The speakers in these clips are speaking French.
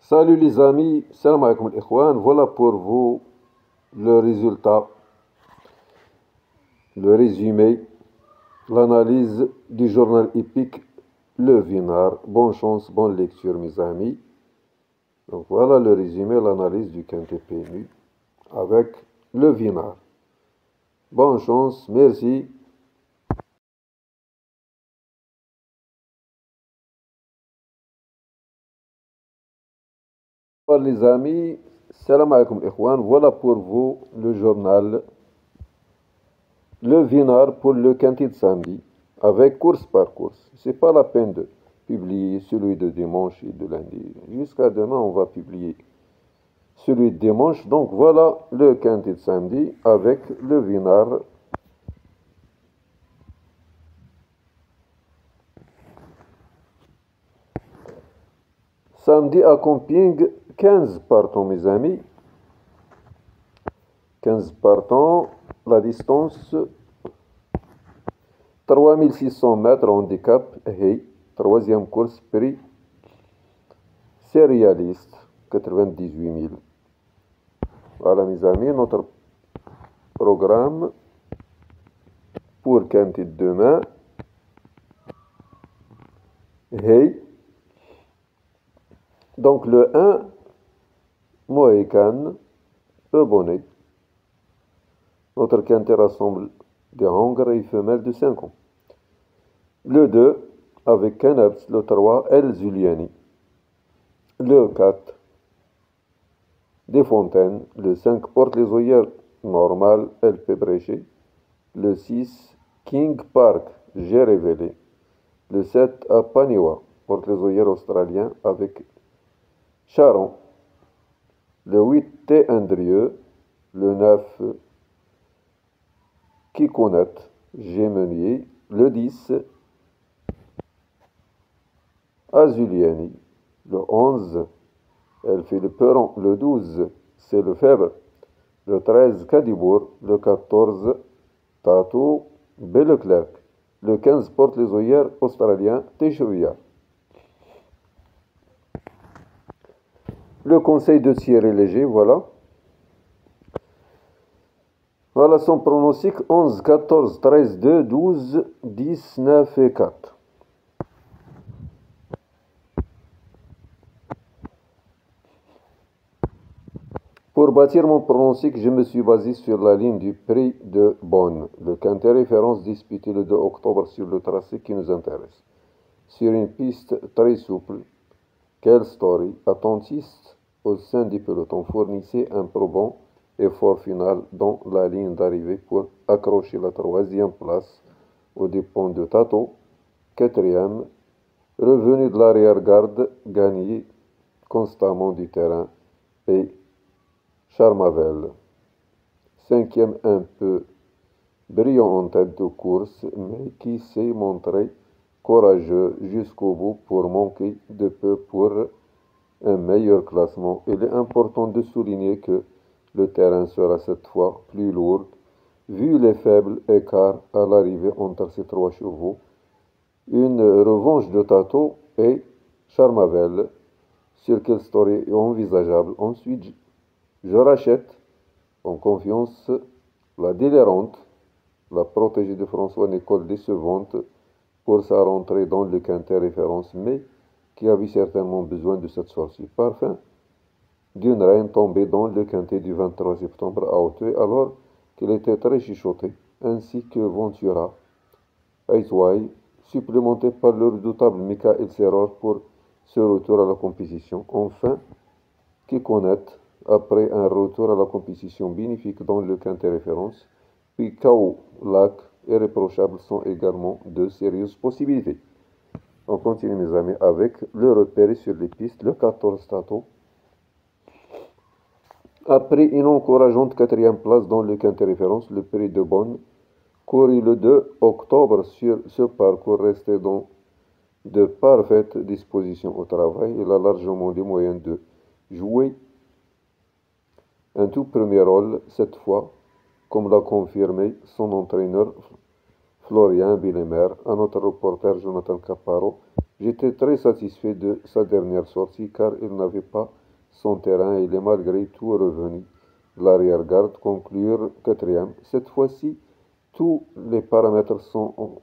Salut les amis, salam alaikum l'ikhwan, voilà pour vous le résultat, le résumé, l'analyse du journal épique Le Vinard. Bonne chance, bonne lecture mes amis. Donc voilà le résumé, l'analyse du quintet PMU avec Le Vinard. Bonne chance, merci. Voilà les amis, salam alaikum l'ikhwan, voilà pour vous le journal Le Vinard pour le quintet de samedi, avec course par course. C'est pas la peine de publier celui de dimanche et de lundi. Jusqu'à demain, on va publier celui de dimanche. Donc voilà le quintet de samedi avec le Vinard. Samedi à Compiègne, 15 partants mes amis. 15 partants, la distance 3600 mètres handicap, hey, troisième course, prix sérialiste, 98 000. Voilà mes amis, notre programme pour quintet de demain. Hey. Donc le 1, Mohican, bonnet. Notre quintet rassemble des hongres et femelles de 5 ans. Le 2, avec Kanaps, le 3, El Zuliani. Le 4, Desfontaines. Le 5, porte les œillères normales, LP Bréché. Le 6, King Park, j'ai révélé. Le 7, à Paniwa, porte les œillères australiens avec Charon. Le 8, T. Andrieux. Le 9, Kikonet, Gémenier. Le 10, Azuliani. Le 11, elle fait le peron. Le 12, c'est le fèvre. Le 13, Cadibour. Le 14, Tato, Belleclerc. Le 15, porte les œillères australiens, Téchevillard. Le conseil de Thierry Léger, voilà. Voilà son pronostic, 11, 14, 13, 2, 12, 10, 9 et 4. Pour bâtir mon pronostic, je me suis basé sur la ligne du prix de Bonn, le quintet référence disputé le 2 octobre sur le tracé qui nous intéresse. Sur une piste très souple, quelle story, attentiste au sein du peloton fournissait un probant effort final dans la ligne d'arrivée pour accrocher la troisième place aux dépens de Tato, quatrième, revenu de l'arrière-garde, gagné constamment du terrain, et Charmavel, cinquième un peu brillant en tête de course, mais qui s'est montré courageux jusqu'au bout pour manquer de peu pour un meilleur classement. Il est important de souligner que le terrain sera cette fois plus lourd, vu les faibles écarts à l'arrivée entre ces trois chevaux. Une revanche de Tato et Charmavel, sur quelle story est envisageable. Ensuite, je rachète en confiance la délirante, la protégée de François Nicole décevante pour sa rentrée dans le quintet référence, mais qui avait certainement besoin de cette sortie. Parfum d'une reine tombée dans le quintet du 23 septembre à Auteuil alors qu'il était très chuchoté, ainsi que Ventura, Aitway, supplémenté par le redoutable Michael Serror pour ce retour à la compétition. Enfin, Kikonet, après un retour à la compétition bénéfique dans le quintet référence, puis KO, Lac, irréprochable sont également de sérieuses possibilités. On continue mes amis avec le repéré sur les pistes, le 14 Tato. Après une encourageante quatrième place dans le quintet référence, le prix de Bonn, couru le 2 octobre sur ce parcours resté dans de parfaites dispositions au travail. Il a largement les moyens de jouer un tout premier rôle cette fois, comme l'a confirmé son entraîneur Florian Billemer, à notre reporter Jonathan Caparo, J'étais très satisfait de sa dernière sortie car il n'avait pas son terrain et il est malgré tout revenu de l'arrière-garde conclure quatrième. Cette fois-ci, tous les paramètres sont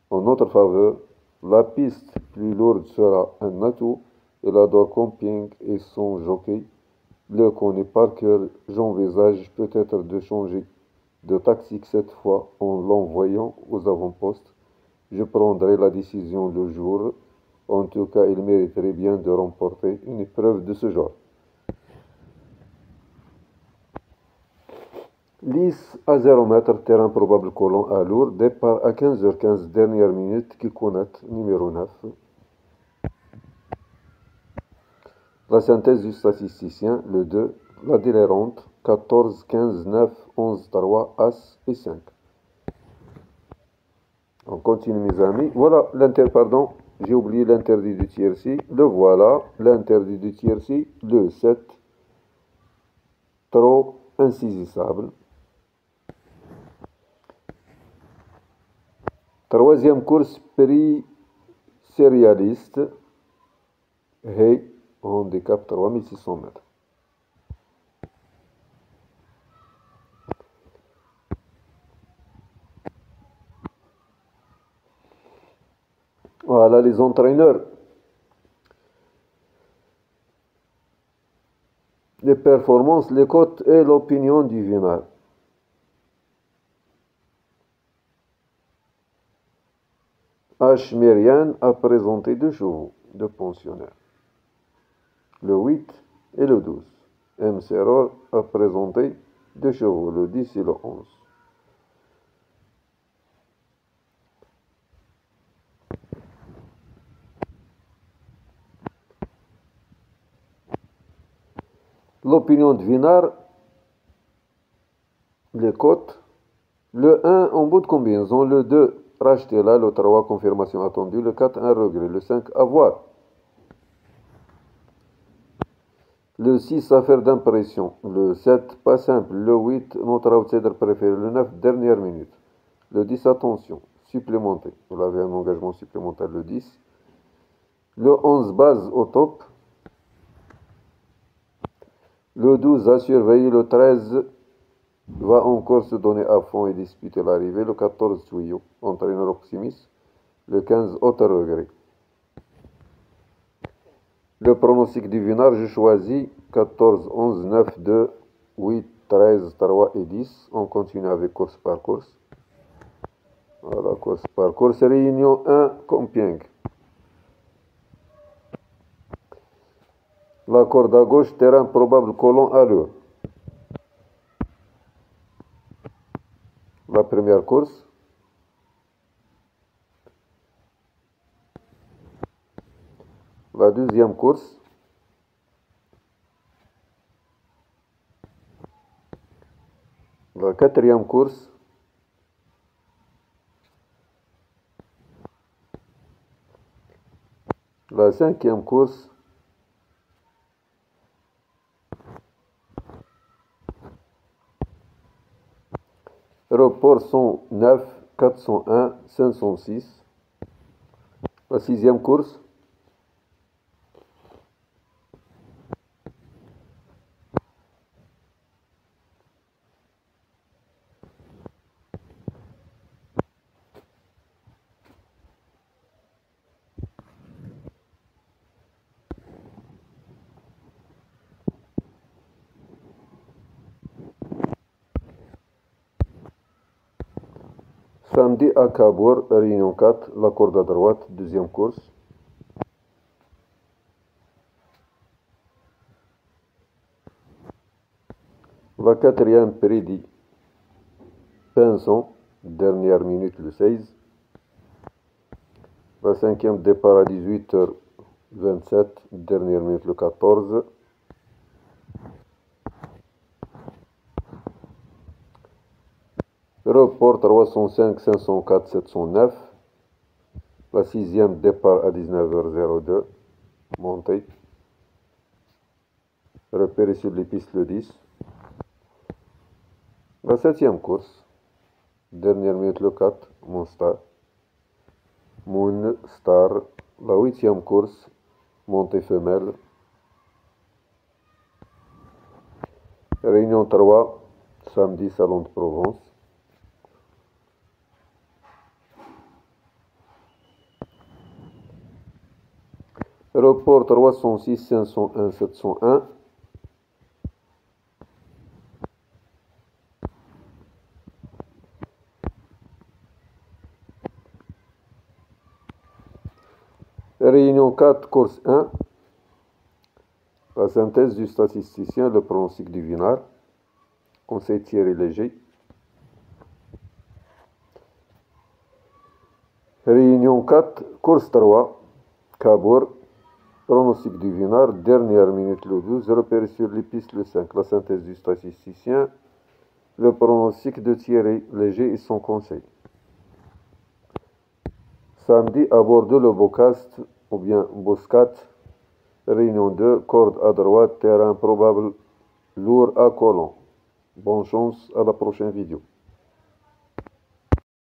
en notre faveur. La piste plus lourde sera un atout. Il adore camping et son jockey le connaît par cœur. J'envisage peut-être de changer de tactique cette fois en l'envoyant aux avant-postes. Je prendrai la décision le jour. En tout cas, il mériterait bien de remporter une épreuve de ce genre. Lisse à 0 mètres, terrain probable colon à lourd, départ à 15h15, dernière minute, Kikounat, numéro 9. La synthèse du statisticien, le 2, la délirante, 14, 15, 9, 11, 3, As et 5. On continue mes amis. Voilà pardon, j'ai oublié l'interdit du tiercé. Le voilà, l'interdit du tiercé, le 7, trop insaisissable. Troisième course, prix céréaliste. Hey, handicap 3600 mètres. Voilà les entraîneurs. Les performances, les cotes et l'opinion du Vinard. H. Myriane a présenté 2 chevaux de pensionnaires, le 8 et le 12. M. Serror a présenté 2 chevaux, le 10 et le 11. L'opinion de Vinard, les cotes, le 1 en bout de combinaison, le 2 racheté là, le 3 confirmation attendue, le 4 un regret, le 5 à voir. Le 6 affaire d'impression, le 7 pas simple, le 8 notre outsider préféré, le 9 dernière minute, le 10 attention, supplémenté, il avait un engagement supplémentaire, le 10, le 11 base au top, le 12 à surveiller, le 13 va encore se donner à fond et disputer l'arrivée, le 14 tuyau, entraîneur optimiste, le 15 autre regret. Le pronostic du Vinard, je choisis 14, 11, 9, 2, 8, 13, 3 et 10. On continue avec course par course. Voilà, course par course. Réunion 1, Compiègne. La corde à gauche, terrain probable, colon à l'heure. La première course. La deuxième course. La quatrième course. La cinquième course. Report 109, 401, 506. La sixième course. Samedi à Cabourg, réunion 4, la corde à droite, deuxième course. La quatrième, Prédit, Pinson, dernière minute le 16. La cinquième, départ à 18h27, dernière minute le 14. Report 305, 504, 709. La sixième, départ à 19h02, montée. Repéré sur les pistes le 10. La septième course, dernière minute le 4, Monstar. Moon Star. La 8e course, montée femelle. Réunion 3, samedi, Salon de Provence. Report 306 501 701. Réunion 4, course 1. La synthèse du statisticien, le pronostic du Vinard. Conseil Thierry Léger. Réunion 4, course 3. Cabourg. Pronostic du Vinard, dernière minute le 12. Repéré sur les pistes le 5. La synthèse du statisticien. Le pronostic de Thierry Léger et son conseil. Samedi, à Bordeaux, le Bocast, ou bien Boscat. Réunion 2, corde à droite, terrain probable, lourd à collant. Bonne chance, à la prochaine vidéo.